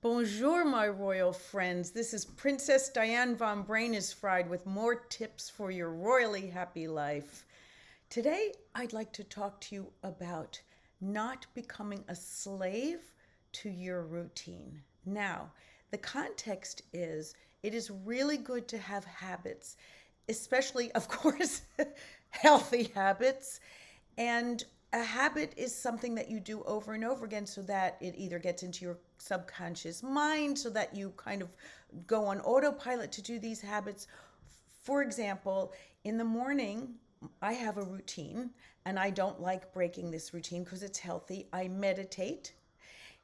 Bonjour, my royal friends. This is Princess Diane von Brainesfried with more tips for your royally happy life. Today, I'd like to talk to you about not becoming a slave to your routine. Now, the context is it is really good to have habits, especially, of course, healthy habits. And a habit is something that you do over and over again so that it either gets into your subconscious mind so that you kind of go on autopilot to do these habits. For example, in the morning, I have a routine and I don't like breaking this routine because it's healthy. I meditate.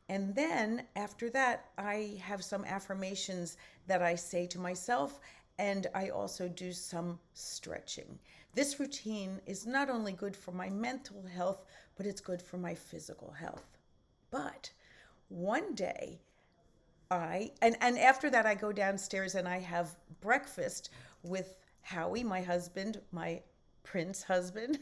And then after that, I have some affirmations that I say to myself, and I also do some stretching. This routine is not only good for my mental health, but it's good for my physical health. But one day, and after that, I go downstairs and I have breakfast with Howie, my husband, my prince husband.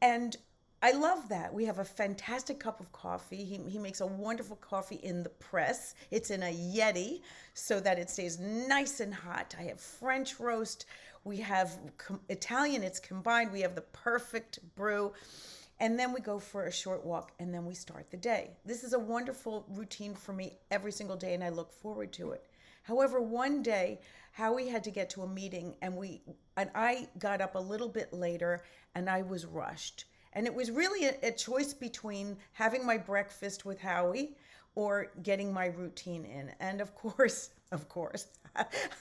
And I love that. We have a fantastic cup of coffee. He makes a wonderful coffee in the press. It's in a Yeti so that it stays nice and hot. I have French roast. We have Italian. It's combined. We have the perfect brew. And then we go for a short walk and then we start the day. This is a wonderful routine for me every single day and I look forward to it. However, one day Howie had to get to a meeting and I got up a little bit later and I was rushed. And it was really a choice between having my breakfast with Howie or getting my routine in. And of course,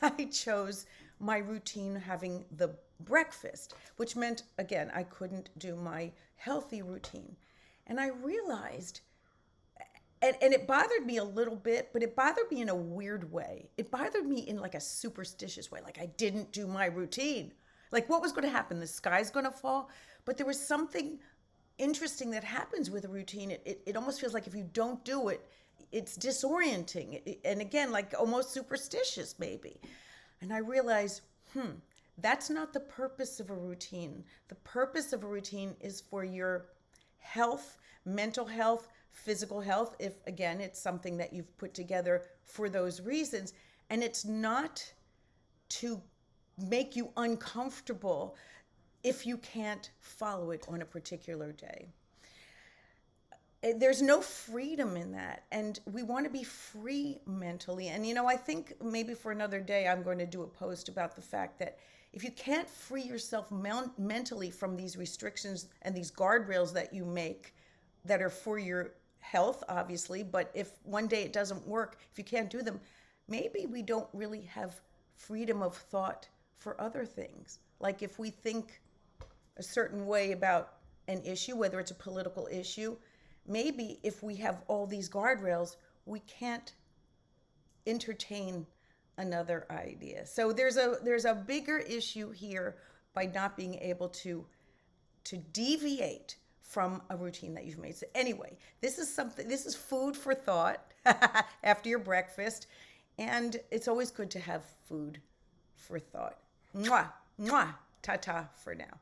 I chose my routine having the breakfast, which meant, again, I couldn't do my healthy routine. And I realized, and it bothered me a little bit, but it bothered me in a weird way. It bothered me in like a superstitious way, like I didn't do my routine. Like what was going to happen? The sky's going to fall? But there was something interesting that happens with a routine. It almost feels like if you don't do it, it's disorienting. And again, like almost superstitious maybe. And I realized, that's not the purpose of a routine. The purpose of a routine is for your health, mental health, physical health, if again, it's something that you've put together for those reasons. And it's not to make you uncomfortable if you can't follow it on a particular day. There's no freedom in that. And we want to be free mentally. And, I think maybe for another day, I'm going to do a post about the fact that if you can't free yourself mentally from these restrictions and these guardrails that you make that are for your health, obviously, but if one day it doesn't work, if you can't do them, maybe we don't really have freedom of thought for other things. Like if we think a certain way about an issue, whether it's a political issue, maybe if we have all these guardrails, we can't entertain another idea. So there's a bigger issue here by not being able to deviate from a routine that you've made. So anyway, this is food for thought after your breakfast, and it's always good to have food for thought. Mwah, mwah, ta-ta for now.